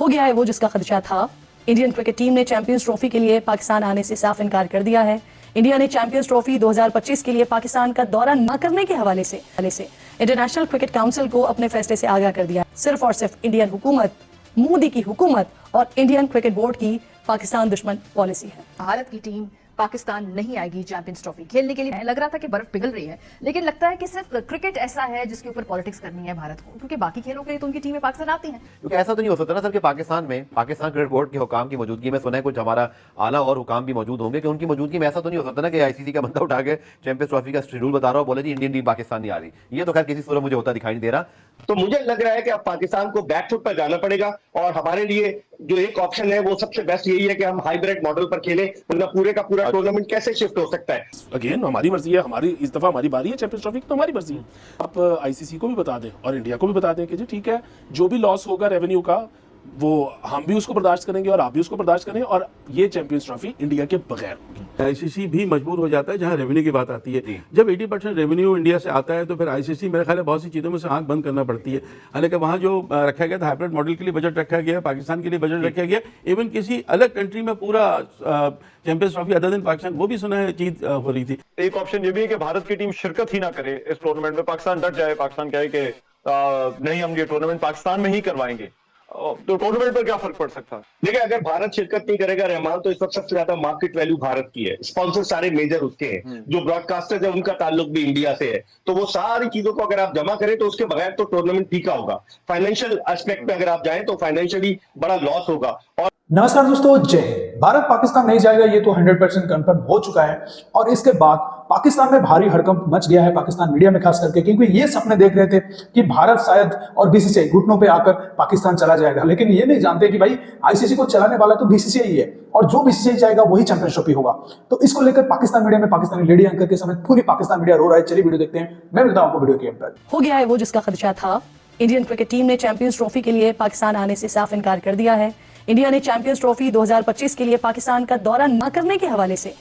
हो गया है वो जिसका खदशा था। इंडियन क्रिकेट टीम ने चैंपियंस ट्रॉफी के लिए पाकिस्तान आने से साफ इनकार कर दिया है। इंडिया ने चैंपियंस ट्रॉफी 2025 के लिए पाकिस्तान का दौरा न करने के हवाले से इंटरनेशनल क्रिकेट काउंसिल को अपने फैसले से आगाह कर दिया। सिर्फ और सिर्फ इंडियन हुकूमत, मोदी की हुकूमत और इंडियन क्रिकेट बोर्ड की पाकिस्तान दुश्मन पॉलिसी है। भारत की टीम पाकिस्तान नहीं आएगी चैंपियंस ट्रॉफी खेलने के लिए। लग रहा था कि बर्फ पिघल रही है, लेकिन लगता है कि सिर्फ क्रिकेट ऐसा है जिसके ऊपर पॉलिटिक्स करनी है भारत को, क्योंकि बाकी खेलों के लिए तो उनकी टीमें पाकिस्तान आती हैं। क्योंकि ऐसा तो नहीं हो सकता ना सर कि पाकिस्तान क्रिकेट बोर्ड के हुकाम की मौजूदगी में सुना है कुछ हमारा आला और हुकाम भी मौजूद होंगे, कि उनकी मौजूदगी में ऐसा तो नहीं हो सकता ना कि आईसीसी का बंदा उठा के चैंपियंस ट्रॉफी का शेड्यूल बता रहा हो, बोले जी इंडियन टीम पाकिस्तान नहीं आ रही। ये तो खैर किसी सूरत मुझे होता दिखाई नहीं दे रहा। तो मुझे लग रहा है कि अब पाकिस्तान को बैकफुट पर जाना पड़ेगा और हमारे लिए जो एक ऑप्शन है वो सबसे बेस्ट यही है कि हम हाइब्रिड मॉडल पर खेलें, वरना पूरे का पूरा टूर्नामेंट कैसे शिफ्ट हो सकता है। अगेन हमारी मर्जी है, हमारी इस दफा हमारी बारी है चैंपियंस ट्रॉफी की, तो हमारी मर्जी है। आप आईसीसी को भी बता दें और इंडिया को भी बता दें कि जी ठीक है, जो भी लॉस होगा रेवेन्यू का वो हम भी उसको बर्दाश्त करेंगे और आप भी उसको बर्दाश्त करें, और ये चैंपियंस ट्रॉफी इंडिया के बगैर होगी। आईसीसी भी मजबूर हो जाता है जहां रेवेन्यू की बात आती है। जब 80% रेवेन्यू इंडिया से आता है तो फिर आईसीसी मेरे ख्याल है बहुत सी चीज़ों में से आंख बंद करना पड़ती है। हालांकि वहाँ जो रखा गया था हाइब्रिड मॉडल के लिए बजट रखा गया, पाकिस्तान के लिए बजट रखा गया, इवन किसी अलग कंट्री में पूरा चैंपियंस ट्रॉफी अदर दिन पाकिस्तान, वो भी सुना है चीज हो रही थी। एक ऑप्शन ये भी है कि भारत की टीम शिरकत ही ना करे इस टूर्नामेंट में, पाकिस्तान डट जाए, पाकिस्तान कहे कि नहीं हम ये टूर्नामेंट पाकिस्तान में ही करवाएंगे, तो टूर्नामेंट पर क्या फर्क पड़ सकता है? देखिए, अगर भारत शिरकत नहीं करेगा रहमान, तो इस वक्त सबसे ज्यादा मार्केट वैल्यू भारत की है, स्पॉन्सर सारे मेजर उसके हैं, जो ब्रॉडकास्टर्स है उनका ताल्लुक भी इंडिया से है, तो वो सारी चीजों को अगर आप जमा करें तो उसके बगैर तो टूर्नामेंट फीका होगा। फाइनेंशियल एस्पेक्ट में अगर आप जाएं तो फाइनेंशियली बड़ा लॉस होगा। और नमस्कार दोस्तों, जय हिंद। भारत पाकिस्तान नहीं जाएगा ये तो 100% कंफर्म हो चुका है, और इसके बाद पाकिस्तान में भारी हड़कंप मच गया है, पाकिस्तान मीडिया में खास करके, क्योंकि ये सपने देख रहे थे कि भारत शायद और बीसीसीआई घुटनों पे आकर पाकिस्तान चला जाएगा, लेकिन ये नहीं जानते कि भाई आईसीसी को चलाने वाला तो बीसीसीआई है, और जो बीसीसीआई चाहेगा वही चैंपियंस ट्रॉफी होगा। तो इसको लेकर पाकिस्तान मीडिया में पाकिस्तानी लेडी एंकर के समेत पूरी पाकिस्तान मीडिया रो रहा है। चलिए वीडियो देखते हैं, मैं मिलता हूं आपको वीडियो के एंड पर। हो गया है वो जिसका खदशा था। इंडियन क्रिकेट टीम ने चैंपियंस ट्रॉफी के लिए पाकिस्तान आने से साफ इनकार कर दिया है। इंडिया ने चैंपियंस ट्रॉफी 2025 के लिए पाकिस्तान का दौरा न करने के हवाले से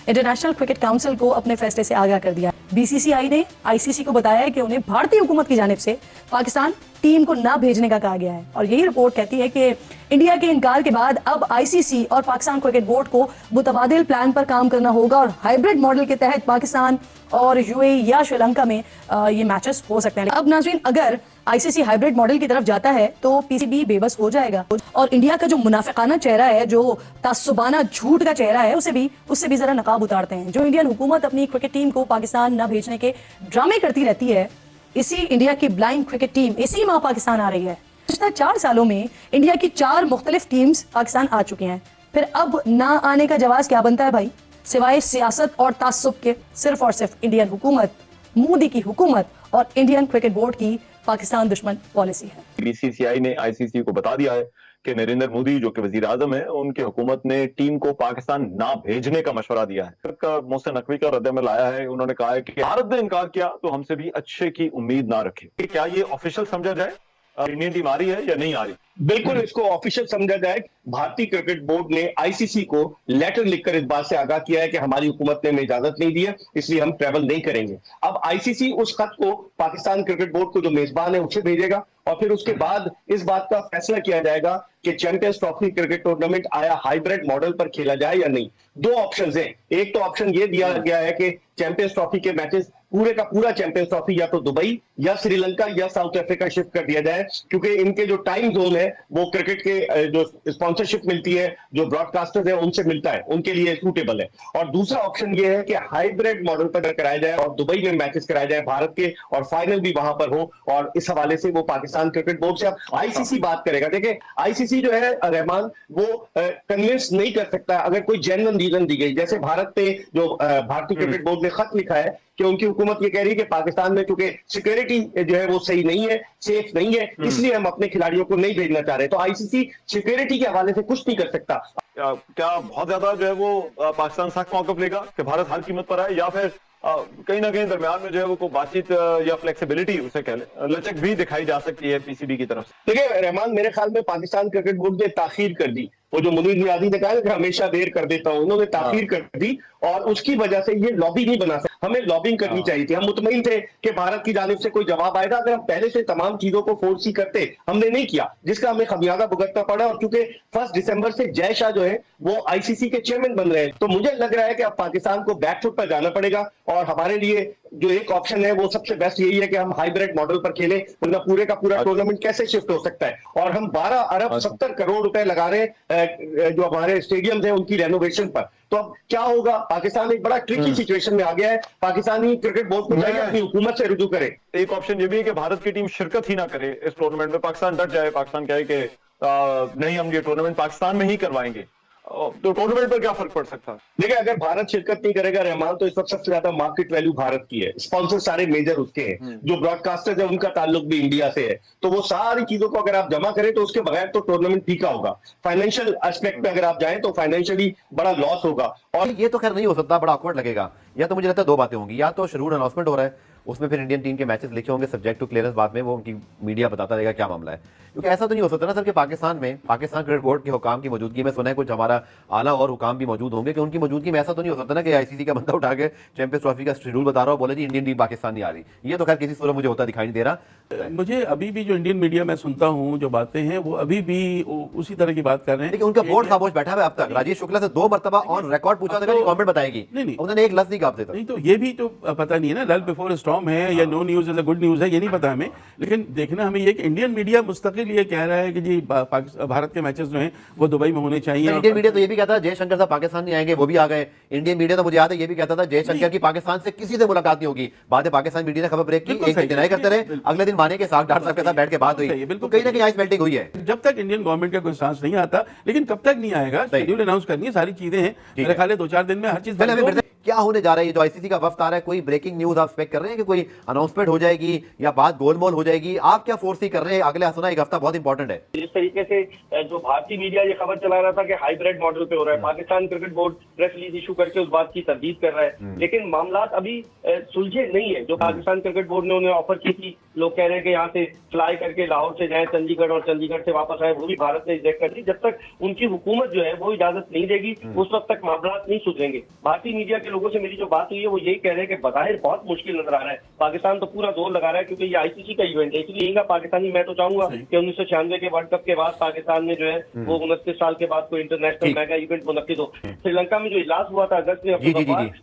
इंटरनेशनल क्रिकेट काउंसिल को अपने फैसले से आगाह कर दिया। बीसीसीआई ने आईसीसी को बताया है कि उन्हें भारतीय हुकूमत की जानिब से पाकिस्तान टीम को न भेजने का कहा गया है, और यही रिपोर्ट कहती है कि इंडिया के इनकार के बाद अब आईसीसी और पाकिस्तान क्रिकेट बोर्ड को मुतबादिल प्लान पर काम करना होगा, और हाइब्रिड मॉडल के तहत पाकिस्तान और यूएई या श्रीलंका में ये मैचेस हो सकते हैं। अब नाज़रीन, अगर आईसीसी हाइब्रिड मॉडल की तरफ जाता है तो पीसीबी बेबस हो जाएगा, और इंडिया का जो मुनाफिकाना चेहरा है, जो तासुबाना झूठ का चेहरा है, उससे भी जरा नकाब उतारते हैं। जो इंडियन हुकूमत अपनी क्रिकेट टीम को पाकिस्तान न भेजने के ड्रामे करती रहती है, इसी इंडिया की ब्लाइंड क्रिकेट टीम इसी माह पाकिस्तान आ रही है। पिछले 4 सालों में इंडिया की 4 मुख्तलिफ टीम्स पाकिस्तान आ चुकी हैं, फिर अब ना आने का जवाब क्या बनता है भाई, सिवाय सियासत और तासुब के? सिर्फ और सिर्फ इंडियन हुकूमत, मोदी की हुकूमत और इंडियन क्रिकेट बोर्ड की पाकिस्तान दुश्मन पॉलिसी है। बीसीसीआई ने आईसीसी को बता दिया है कि नरेंद्र मोदी जो कि वजीर आजम है, उनकी हुकूमत ने टीम को पाकिस्तान ना भेजने का मशवरा दिया है। मोहसिन नकवी का रद्द-ए-अमल आया है, उन्होंने कहा है कि भारत ने इनकार किया तो हमसे भी अच्छे की उम्मीद ना रखे। क्या ये ऑफिशियल समझा जाए इंडियन टीम आ रही है या नहीं आ रही? बिल्कुल इसको ऑफिशियल समझा जाए। भारतीय क्रिकेट बोर्ड ने आईसीसी को लेटर लिखकर इस बात से आगाह किया है कि हमारी हुकूमत ने हमें इजाजत नहीं दी है, इसलिए हम ट्रैवल नहीं करेंगे। अब आईसीसी उस खत को पाकिस्तान क्रिकेट बोर्ड को जो मेजबान है उसे भेजेगा, और फिर उसके बाद इस बात का फैसला किया जाएगा कि चैंपियंस ट्रॉफी क्रिकेट टूर्नामेंट आया हाइब्रिड मॉडल पर खेला जाए या नहीं। 2 ऑप्शंस हैं। एक तो ऑप्शन ये दिया गया है कि चैंपियंस ट्रॉफी के मैचेस पूरे का पूरा चैंपियंस ट्रॉफी या तो दुबई या श्रीलंका या साउथ अफ्रीका शिफ्ट कर दिया जाए, क्योंकि इनके जो टाइम जोन है वो क्रिकेट के जो स्पॉन्सरशिप मिलती है, जो ब्रॉडकास्टर्स है उनसे मिलता है, उनके लिए सूटेबल है। और दूसरा ऑप्शन ये है कि हाइब्रिड मॉडल पर कराया जाए और दुबई में मैचेस कराए जाए भारत के, और फाइनल भी वहां पर हो, और इस हवाले से वो पाकिस्तान क्रिकेट बोर्ड से अब आईसीसी बात करेगा। देखिए, आईसीसी जो है रहमान, वो कन्विंस नहीं कर सकता अगर कोई जेन्युइन रीजन दी गई। जैसे भारत पे जो भारतीय क्रिकेट बोर्ड ने खत लिखा है कि उनकी हुकूमत ये कह रही है कि पाकिस्तान में चूंकि सिक्योरिटी जो है वो सही नहीं है, सेफ नहीं है, इसलिए हम अपने खिलाड़ियों को नहीं भेजना चाह रहे। तो आईसीसी सिक्योरिटी के हवाले से कुछ नहीं कर सकता। क्या बहुत ज्यादा जो है वो पाकिस्तान सख्त मौकफ लेगा कि भारत हर कीमत पर आए, या फिर कहीं ना कहीं दरमियान में जो है वो कोई बातचीत या फ्लेक्सिबिलिटी उसे कह ले लचक भी दिखाई जा सकती है पीसीबी की तरफ से? देखिए रहमान, मेरे ख्याल में पाकिस्तान क्रिकेट बोर्ड ने ताखीर कर दी। वो जो मुनीर नियाज़ी ने कहा कि हमेशा देर कर देता हूं, उन्होंने ताखीर कर दी, और उसकी वजह से ये लॉबी नहीं बना सकता। हमें लॉबिंग करनी चाहिए थी। हम मुतमईन थे कि भारत की जानिब से कोई जवाब आएगा। अगर हम पहले से तमाम चीजों को फोर्स करते, हमने नहीं किया, जिसका हमें खमियाजा भुगतना पड़ा। और चूंकि 1 दिसंबर से जय शाह जो है वो आईसीसी के चेयरमैन बन रहे हैं, तो मुझे लग रहा है कि अब पाकिस्तान को बैकफुट पर जाना पड़ेगा। और हमारे लिए जो एक ऑप्शन है वो सबसे बेस्ट यही है कि हम हाइब्रिड मॉडल पर खेलें, वरना पूरे का पूरा टूर्नामेंट कैसे शिफ्ट हो सकता है। और हम 12 अरब 70 करोड़ रुपए लगा रहे हैं जो हमारे स्टेडियम है उनकी रेनोवेशन पर। तो अब क्या होगा? पाकिस्तान एक बड़ा ट्रिकी सिचुएशन में आ गया है। पाकिस्तानी क्रिकेट बोर्ड को चाहिए अपनी हुकूमत से रुजू करे। एक ऑप्शन ये भी है कि भारत की टीम शिरकत ही ना करे इस टूर्नामेंट में, पाकिस्तान डट जाए, पाकिस्तान कहे कि नहीं, हम ये टूर्नामेंट पाकिस्तान में ही करवाएंगे, तो टूर्नामेंट पर क्या फर्क पड़ सकता है? देखिए, अगर भारत शिरकत नहीं करेगा रहमान, तो इस वक्त सबसे ज्यादा मार्केट वैल्यू भारत की है। स्पॉन्सर सारे मेजर उसके हैं, जो ब्रॉडकास्टर्स है उनका ताल्लुक भी इंडिया से है। तो वो सारी चीजों को अगर आप जमा करें तो उसके बगैर तो टूर्नामेंट फीका होगा। फाइनेंशियल एस्पेक्ट पे अगर आप जाएं तो फाइनेंशियली बड़ा लॉस होगा। और ये तो खैर नहीं हो सकता, बड़ा ऑकवर्ड लगेगा। या तो मुझे लगता है दो बातें होंगी, या तो शेड्यूल अनाउंसमेंट हो रहा है, उसमें फिर इंडियन टीम के मैचेस लिखे होंगे सब्जेक्ट टू क्लियरेंस, बाद में वो उनकी मीडिया बताता रहेगा क्या मामला है। क्योंकि ऐसा तो नहीं हो सकता ना सर कि पाकिस्तान क्रिकेट बोर्ड के हुकाम की मौजूदगी में, सुना है कुछ हमारा आला और हुकाम भी मौजूद होंगे, कि उनकी मौजूदगी में ऐसा तो नहीं हो सकता ना कि आईसीसी का बंदा उठा के चैंपियंस ट्रॉफी का शेड्यूल बता रहा हो, बोले जी इंडियन टीम पाकिस्तान नहीं आ रही। ये तो खैर किसी सूरत मुझे होता दिखाई नहीं दे रहा। मुझे अभी भी जो इंडियन मीडिया में सुनता हूँ जो बातें हैं वो अभी भी उसी तरह की बात कर रहे हैं। लेकिन उनका बोर्ड खामोश बैठा है अब तक। राजेश शुक्ला से 2 मरतबा ऑन रिकॉर्ड पूछा था कि गवर्नमेंट बताएगी, नहीं, उन्होंने एक लफ्ज नहीं कहा तक। नहीं, तो ये भी तो पता नहीं है ना, लल बिफोर स्टॉर्म है या no news is good news है, ये नहीं पता हमें। लेकिन देखना हमें ये कि इंडियन मीडिया मुस्तकिल ये कह रहा है कि जी भारत के मैचेस जो हैं वो दुबई में होने चाहिए। इंडियन मीडिया तो ये भी कहता है जयशंकर साहब पाकिस्तान नहीं आएंगे, वो भी आ गए। इंडियन मीडिया तो मुझे याद है ये भी कहता था जयशंकर की पाकिस्तान से किसी से मुलाकात नहीं होगी। बाद में पाकिस्तान मीडिया ने खबर ब्रेक की, एक दिन डिनाई करते रहे, अगले दिन माने के साथ डाक्टर साहब के साथ बैठ के बात हुई। तो कहीं ना कहीं आइस मेल्टिंग हुई है। जब तक इंडियन गवर्नमेंट का कोई सांस नहीं आता, लेकिन कब तक नहीं आएगा, शेड्यूल अनाउंस करनी है, सारी चीजें हैं, मेरे ख्याल है 2-4 दिन में हर चीज। क्या होने जा रहा है? ये जो आईसीसी का वफ्द आ रहा है, कोई ब्रेकिंग न्यूज आप एक्सपेक्ट कर रहे हैं कि कोई अनाउंसमेंट हो जाएगी या बात गोलमोल हो जाएगी? आप क्या फोर्स कर रहे हैं? अगले सुना एक हफ्ता बहुत इंपॉर्टेंट है। जिस तरीके से जो भारतीय मीडिया ये खबर चला रहा था कि हाइब्रिड मॉडल पे हो रहा है, Pakistan cricket board press release issue करके उस बात की तरदीद कर रहा है, लेकिन मामला अभी सुलझे नहीं है। जो पाकिस्तान क्रिकेट बोर्ड ने उन्हें ऑफर की थी, लोग कह रहे हैं कि यहाँ से फ्लाई करके लाहौर से जाए चंडीगढ़ और चंडीगढ़ से वापस आए, वो भी भारत ने रिजेक्ट कर दी। जब तक उनकी हुकूमत जो है वो इजाजत नहीं देगी उस वक्त तक मामला नहीं सुधरेंगे। भारतीय मीडिया के लोगों से मेरी जो बात हुई है वो यही कह रहे हैं कि बज़ाहिर बहुत मुश्किल नजर आ रहा है, पाकिस्तान तो पूरा जोर लगा रहा है क्योंकि ये आईसीसी का इवेंट है, इसलिए यही पाकिस्तानी। मैं तो चाहूंगा कि 1996 के वर्ल्ड कप के बाद पाकिस्तान में जो है वो 29 साल के बाद कोई इंटरनेशनल मेगा इवेंट मुनक्किद हो। श्रीलंका में जो इजलास हुआ था अगस्त में,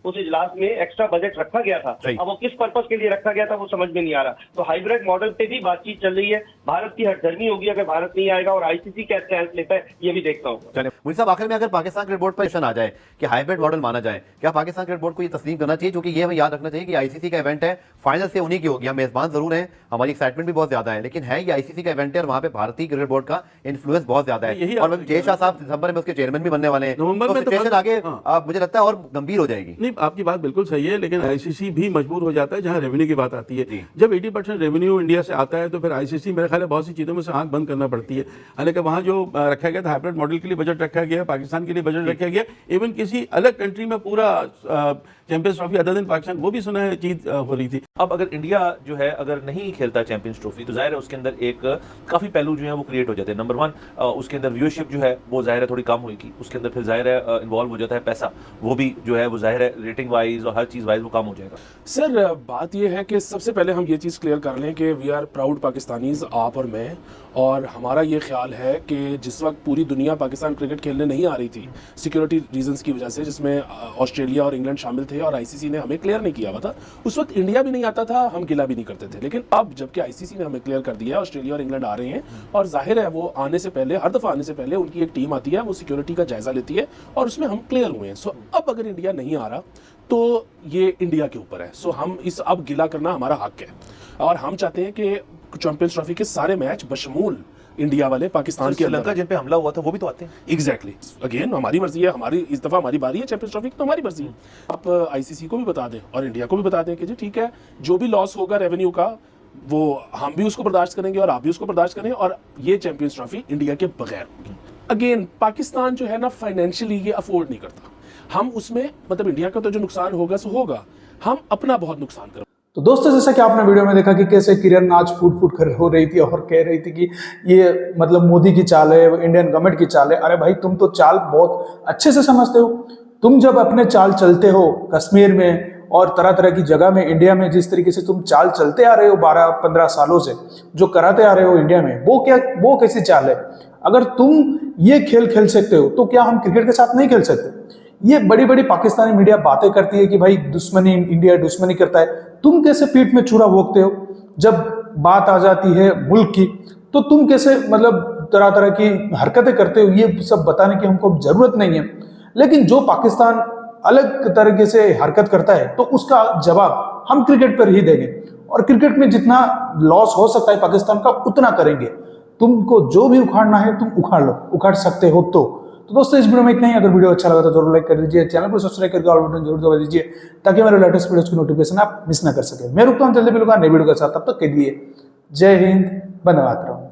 उस इजलास में एक्स्ट्रा बजट रखा गया था। अब वो किस पर्पज के लिए रखा गया था वो समझ में नहीं आ रहा। तो हाइब्रिड मॉडल पे भी बातचीत चल रही है। भारत की हरधर्मी होगी अगर भारत नहीं आएगा, और आईसीसी क्या स्टैंड लेता है ये भी देखता हूँ। मुझे साहब आखिर में अगर पाकिस्तान क्रिकेट बोर्ड पर आ जाए कि हाइब्रिड मॉडल माना जाए, क्या पाकिस्तान क्रिकेट बोर्ड को ये तस्लीम करना चाहिए? क्योंकि ये हमें याद रखना चाहिए कि आईसीसी का इवेंट है, फाइनल से उन्हीं की होगी। हम मेजबान जरूर हैं, हमारी एक्साइटमेंट भी बहुत ज्यादा है, लेकिन है ये आईसीसी का इवेंट है और वहां पे भारतीय क्रिकेट बोर्ड का इन्फ्लुएंस बहुत ज्यादा है। और जय शाह साहब दिसंबर में उसके चेयरमैन भी बनने वाले हैं, नवंबर में सिचुएशन आगे मुझे लगता है और गंभीर हो जाएगी। नहीं, आपकी बात बिल्कुल सही है, लेकिन आईसीसी भी मजबूर हो जाता है जहां रेवेन्यू की बात आती है। जब 80% रेवेन्यू इंडिया से आता है तो फिर आईसीसी मेरे ख्याल है बहुत सी चीजों में से आंख बंद करना पड़ती है। हालांकि वहां जो रखा गया था हाइब्रिड मॉडल के लिए बजट रखा गया, पाकिस्तान के लिए बजट रखा गया, इवन किसी अलग कंट्री में पूरा champions trophy other than Pakistan, वो भी सुना है चीज हो रही थी। अब अगर इंडिया जो है अगर नहीं खेलता चैंपियंस ट्रॉफी तो जाहिर है उसके अंदर एक काफी पहलू जो है वो क्रिएट हो जाते हैं। नंबर 1 उसके अंदर व्यूअरशिप जो है वो जाहिर है थोड़ी कम होगी, उसके अंदर फिर जाहिर है इन्वॉल्व हो जाता है पैसा, वो भी जो है वो जाहिर है रेटिंग वाइज और हर चीज वाइज वो कम हो जाएगा। सर बात ये है कि सबसे पहले हम ये चीज़ क्लियर कर लें कि वी आर प्राउड पाकिस्तानीज, आप और मैं, और हमारा ये ख्याल है कि जिस वक्त पूरी दुनिया पाकिस्तान क्रिकेट खेलने नहीं आ रही थी सिक्योरिटी रीजंस की वजह से, जिसमें ऑस्ट्रेलिया और इंग्लैंड शामिल थे और आईसीसी ने हमें क्लियर नहीं किया हुआ था, उस वक्त इंडिया भी नहीं आता था, हम गिला भी नहीं करते थे। लेकिन अब जबकि आईसीसी ने हमें क्लियर कर दिया है, ऑस्ट्रेलिया और इंग्लैंड आ रहे हैं, और जाहिर है वो आने से पहले, हर दफ़ा आने से पहले उनकी एक टीम आती है, वो सिक्योरिटी का जायजा लेती है और उसमें हम क्लियर हुए हैं। सो अब अगर इंडिया नहीं आ रहा तो ये इंडिया के ऊपर है। सो हम इस अब गिला करना हमारा हक है, और हम चाहते हैं कि चैंपियंस ट्रॉफी के सारे मैच बशमूल इंडिया वाले पाकिस्तान के श्रीलंका जिन पे हमला हुआ था वो भी तो आते हैं। एग्जैक्टली, अगेन हमारी मर्जी है, हमारी इस दफा हमारी बारी है चैंपियंस ट्रॉफी की, तो हमारी मर्जी है। आप आईसीसी को भी बता दें और इंडिया को भी बता दें कि जी ठीक है, जो भी लॉस होगा रेवेन्यू का वो हम भी उसको बर्दाश्त करेंगे और आप भी उसको बर्दाश्त करें, और ये चैंपियंस ट्रॉफी इंडिया के बगैर होगी। अगेन पाकिस्तान जो है ना फाइनेंशियली ये अफोर्ड नहीं करता, हम उसमें मतलब इंडिया का तो जो नुकसान होगा सो होगा, हम अपना बहुत नुकसान करें। तो दोस्तों, जैसा कि आपने वीडियो में देखा कि कैसे किरण आज फूट फूट कर हो रही थी और कह रही थी कि ये मतलब मोदी की चाल है, इंडियन गवर्नमेंट की चाल है। अरे भाई, तुम तो चाल बहुत अच्छे से समझते हो। तुम जब अपने चाल चलते हो कश्मीर में और तरह तरह की जगह में इंडिया में जिस तरीके से तुम चाल चलते आ रहे हो 12-15 सालों से, जो कराते आ रहे हो इंडिया में, वो कैसी चाल है? अगर तुम ये खेल खेल सकते हो तो क्या हम क्रिकेट के साथ नहीं खेल सकते? ये बड़ी बड़ी पाकिस्तानी मीडिया बातें करती है कि भाई दुश्मनी, इंडिया दुश्मनी करता है। तुम कैसे पीठ में छुरा भोंकते हो? जब बात आ जाती है मुल्क की तो तुम कैसे मतलब तरह तरह की हरकतें करते हो? ये सब बताने की हमको जरूरत नहीं है। लेकिन जो पाकिस्तान अलग तरीके से हरकत करता है तो उसका जवाब हम क्रिकेट पर ही देंगे, और क्रिकेट में जितना लॉस हो सकता है पाकिस्तान का उतना करेंगे। तुमको जो भी उखाड़ना है तुम उखाड़ लो, उखाड़ सकते हो। तो दोस्तों इस वीडियो में इतना ही। अगर वीडियो अच्छा लगा तो जरूर लाइक कर दीजिए, चैनल को सब्सक्राइब करके ऑल बटन जरूर दबा दीजिए ताकि मेरे लेटेस्ट वीडियोस की नोटिफिकेशन आप मिस ना कर सके। मैं रुकता हूं जल्दी मिलूंगा नए वीडियो के साथ, तब तक के लिए जय हिंद, वंदे मातरम।